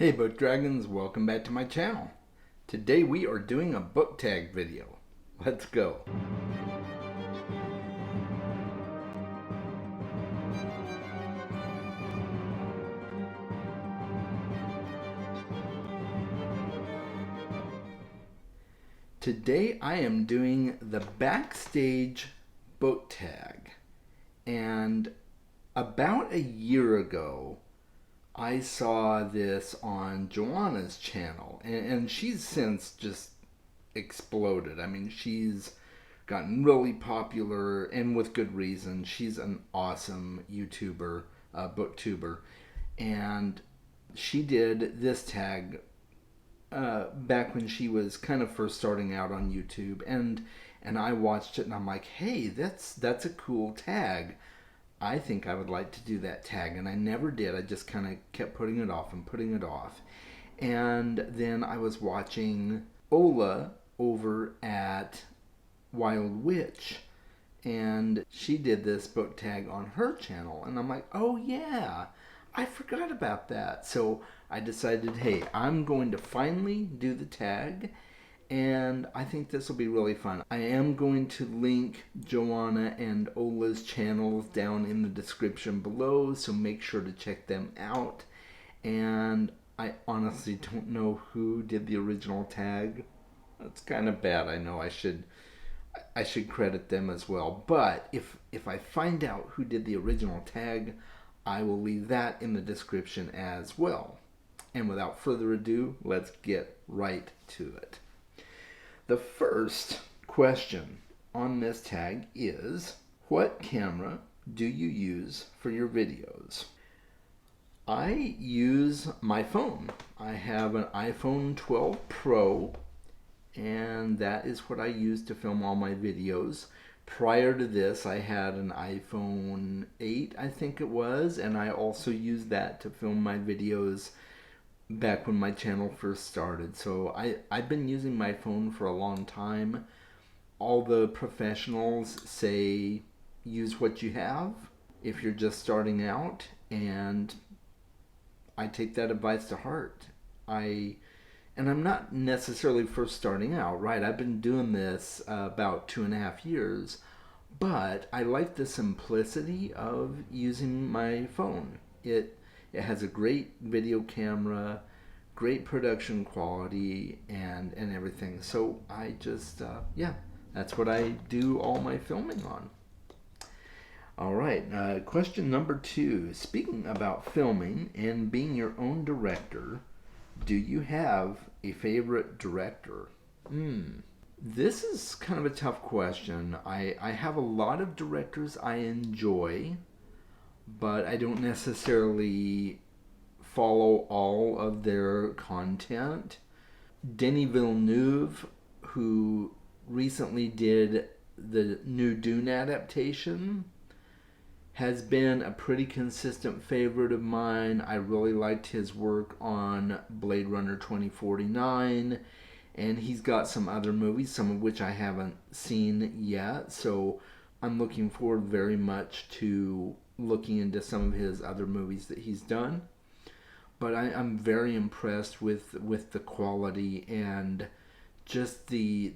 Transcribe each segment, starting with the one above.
Hey Book Dragons, welcome back to my channel. Today we are doing a book tag video. Let's go. Today I am doing the Backstage book tag. And about a year ago, I saw this on Joanna's channel, and she's since just exploded. I mean, she's gotten really popular, and with good reason. She's an awesome YouTuber, booktuber, and she did this tag back when she was kind of first starting out on YouTube, and I watched it, and I'm like, hey, that's a cool tag. I think I would like to do that tag, and I never did. I just kind of kept putting it off and putting it off. And then I was watching Ola over at Wild Witch, and she did this book tag on her channel, and I'm like, oh yeah, I forgot about that. So I decided, hey, I'm going to finally do the tag, and I think this will be really fun. I am going to link Joanna and Ola's channels down in the description below, so make sure to check them out. And I honestly don't know who did the original tag. That's kind of bad. I know I should credit them as well. But if I find out who did the original tag, I will leave that in the description as well. And without further ado, let's get right to it. The first question on this tag is, what camera do you use for your videos? I use my phone. I have an iPhone 12 Pro, and that is what I use to film all my videos. Prior to this, I had an iPhone 8, I think it was, and I also used that to film my videos back when my channel first started. So I've been using my phone for a long time. All the professionals say use what you have if you're just starting out, and I take that advice to heart. And I'm not necessarily first starting out, right? I've been doing this about 2.5 years, but I like the simplicity of using my phone. It has a great video camera, great production quality, and everything. So I just, yeah, that's what I do all my filming on. All right, question number 2. Speaking about filming and being your own director, do you have a favorite director? This is kind of a tough question. I have a lot of directors I enjoy, but I don't necessarily follow all of their content. Denis Villeneuve, who recently did the new Dune adaptation, has been a pretty consistent favorite of mine. I really liked his work on Blade Runner 2049, and he's got some other movies, some of which I haven't seen yet, so I'm looking forward very much to looking into some of his other movies that he's done. But I'm very impressed with the quality and just the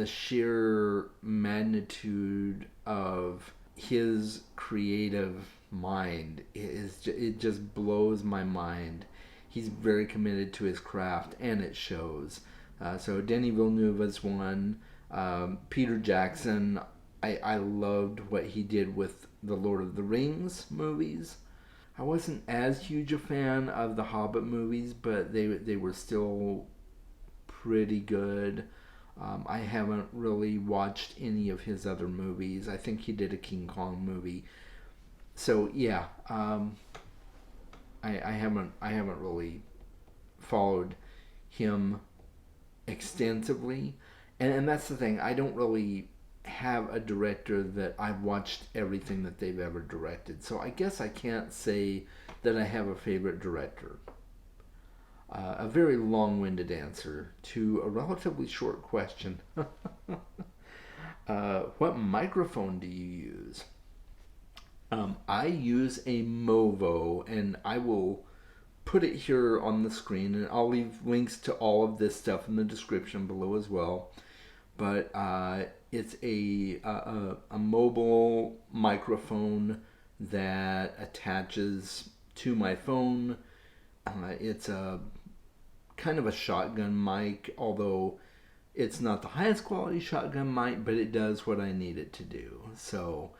sheer magnitude of his creative mind. It just blows my mind. He's very committed to his craft, and it shows. So Denis Villeneuve is one. Peter Jackson, I loved what he did with the Lord of the Rings movies. I wasn't as huge a fan of the Hobbit movies, but they were still pretty good. I haven't really watched any of his other movies. I think he did a King Kong movie. So yeah, I haven't really followed him extensively, and that's the thing. I don't really have a director that I've watched everything that they've ever directed. So I guess I can't say that I have a favorite director. A very long-winded answer to a relatively short question. What microphone do you use? I use a Movo, and I will put it here on the screen, and I'll leave links to all of this stuff in the description below as well. But it's a mobile microphone that attaches to my phone. It's a kind of a shotgun mic, although it's not the highest quality shotgun mic, but it does what I need it to do. So,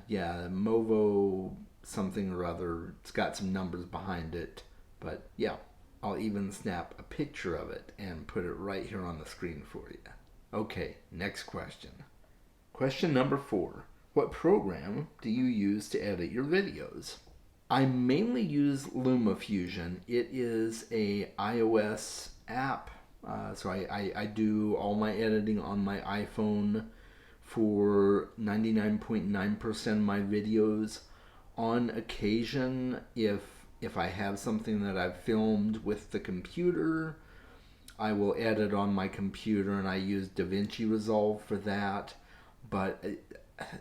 yeah, Movo something or other. It's got some numbers behind it, but yeah, I'll even snap a picture of it and put it right here on the screen for you. Okay, next question. Question number 4. What program do you use to edit your videos? I mainly use LumaFusion. It is a iOS app. So I do all my editing on my iPhone for 99.9% of my videos. On occasion, if I have something that I've filmed with the computer, I will edit on my computer, and I use DaVinci Resolve for that. But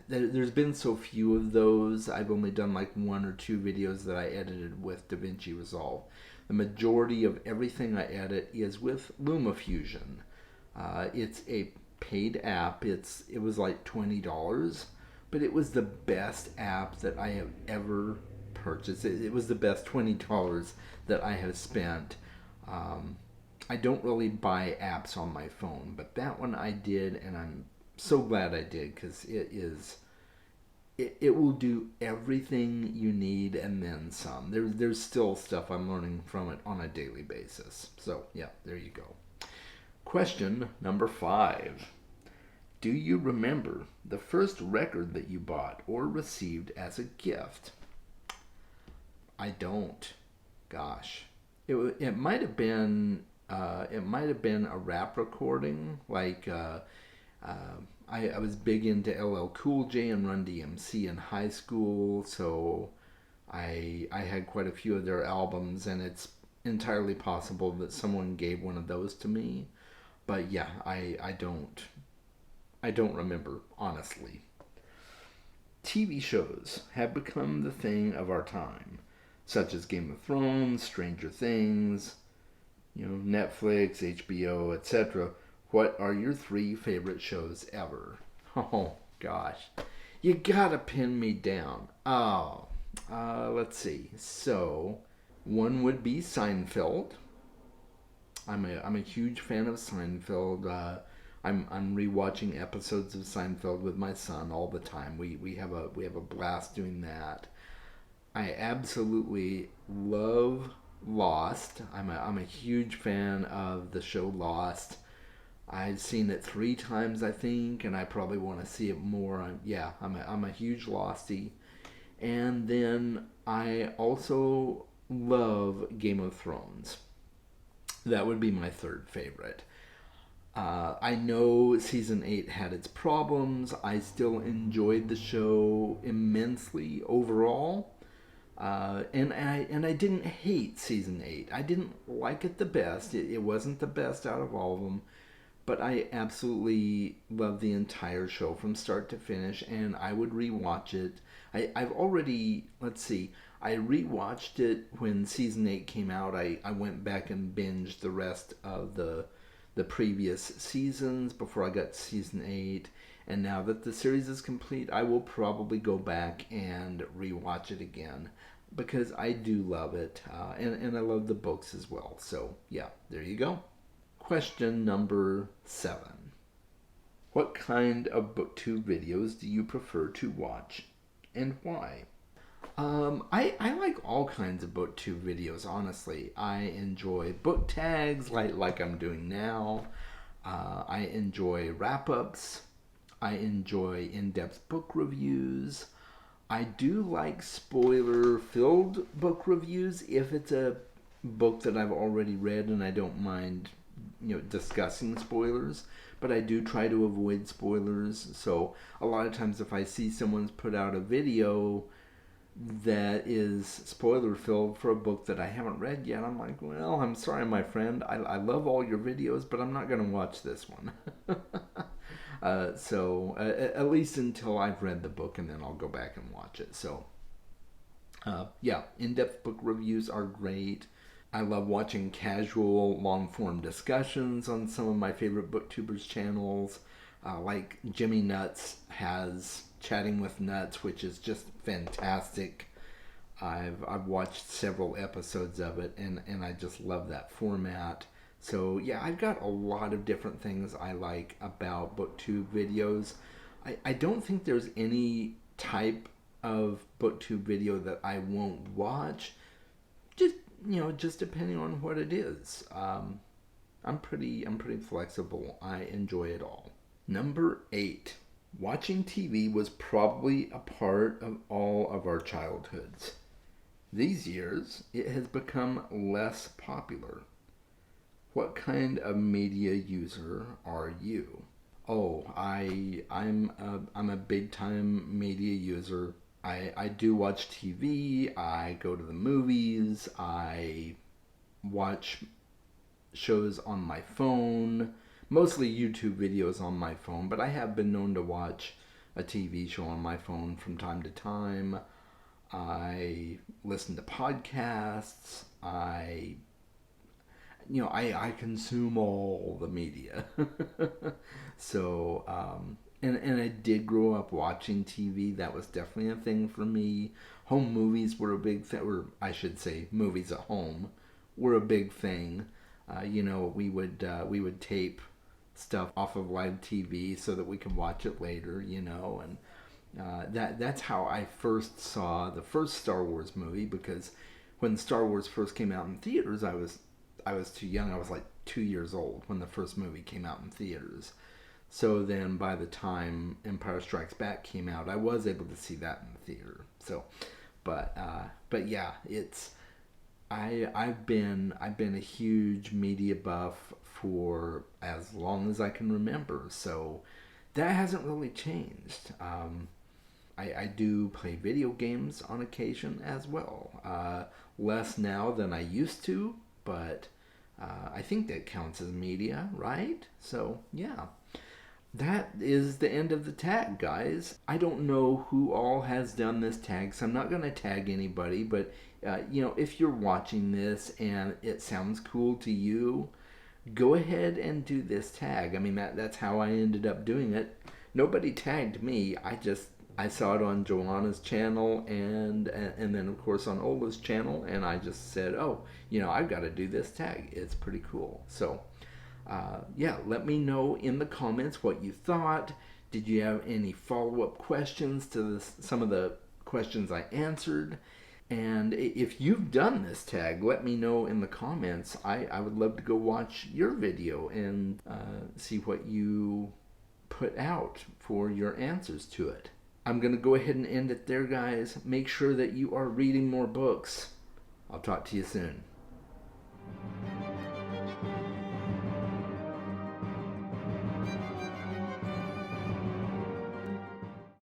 there's been so few of those. I've only done like 1 or 2 videos that I edited with DaVinci Resolve. The majority of everything I edit is with LumaFusion. It's a paid app. It was like $20, but it was the best app that I have ever purchased. It was the best $20 that I have spent. I don't really buy apps on my phone, but that one I did, and I'm so glad I did, because it will do everything you need and then some. There's still stuff I'm learning from it on a daily basis. So yeah, there you go. Question number 5. Do you remember the first record that you bought or received as a gift? I don't. Gosh, it might have been a rap recording. Like I was big into LL Cool J and Run DMC in high school, so I had quite a few of their albums, and it's entirely possible that someone gave one of those to me. But yeah, I don't remember, honestly. TV shows have become the thing of our time, such as Game of Thrones, Stranger Things, Netflix, HBO, etc. What are your 3 favorite shows ever? Oh, gosh. You gotta pin me down. Oh, let's see. So, one would be Seinfeld. I'm a huge fan of Seinfeld. I'm rewatching episodes of Seinfeld with my son all the time. We have a blast doing that. I absolutely love Lost. I'm a huge fan of the show Lost. I've seen it 3 times, I think, and I probably want to see it more. I'm a huge Lostie. And then I also love Game of Thrones. That would be my 3rd favorite. I know season 8 had its problems. I still enjoyed the show immensely overall. And I didn't hate season 8. I didn't like it the best. It wasn't the best out of all of them. But I absolutely love the entire show from start to finish, and I would rewatch it. I've already, I rewatched it when season 8 came out. I went back and binged the rest of the previous seasons before I got to season 8. And now that the series is complete, I will probably go back and rewatch it again, because I do love it, and I love the books as well. So yeah, there you go. Question number 7. What kind of Booktube videos do you prefer to watch, and why? I like all kinds of Booktube videos, honestly. I enjoy book tags like I'm doing now. I enjoy wrap-ups. I enjoy in-depth book reviews. I do like spoiler-filled book reviews if it's a book that I've already read and I don't mind discussing spoilers, but I do try to avoid spoilers. So a lot of times if I see someone's put out a video that is spoiler filled for a book that I haven't read yet, I'm like, well, I'm sorry, my friend. I love all your videos, but I'm not going to watch this one. So at least until I've read the book, and then I'll go back and watch it. So yeah, in-depth book reviews are great. I love watching casual, long form discussions on some of my favorite booktubers' channels. Like Jimmy Nuts has Chatting with Nuts, which is just fantastic. I've watched several episodes of it, and I just love that format. So yeah, I've got a lot of different things I like about booktube videos. I don't think there's any type of booktube video that I won't watch. Just just depending on what it is. I'm pretty flexible. I enjoy it all. Number 8. Watching TV was probably a part of all of our childhoods. These years, it has become less popular. What kind of media user are you? Oh, I'm a big time media user. I do watch TV. I go to the movies. I watch shows on my phone, mostly YouTube videos on my phone, but I have been known to watch a TV show on my phone from time to time. I listen to podcasts. I consume all the media. So, and I did grow up watching TV. That was definitely a thing for me. Home movies were a big thing, or I should say, movies at home were a big thing. We would tape stuff off of live TV so that we could watch it later. And that's how I first saw the first Star Wars movie, because when Star Wars first came out in theaters, I was too young. I was like 2 years old when the first movie came out in theaters. So then by the time Empire Strikes Back came out, I was able to see that in the theater. So, but yeah, I've been a huge media buff for as long as I can remember. So that hasn't really changed. I do play video games on occasion as well. Less now than I used to, but I think that counts as media, right? So yeah. That is the end of the tag, guys. I don't know who all has done this tag, so I'm not going to tag anybody, but if you're watching this and it sounds cool to you, go ahead and do this tag. I mean, that's how I ended up doing it. Nobody tagged me. I saw it on Joanna's channel and then of course on Ola's channel, and I just said, oh, I've got to do this tag. It's pretty cool. So yeah, let me know in the comments what you thought. Did you have any follow-up questions to some of the questions I answered? And if you've done this tag, let me know in the comments. I would love to go watch your video and see what you put out for your answers to it. I'm going to go ahead and end it there, guys. Make sure that you are reading more books. I'll talk to you soon.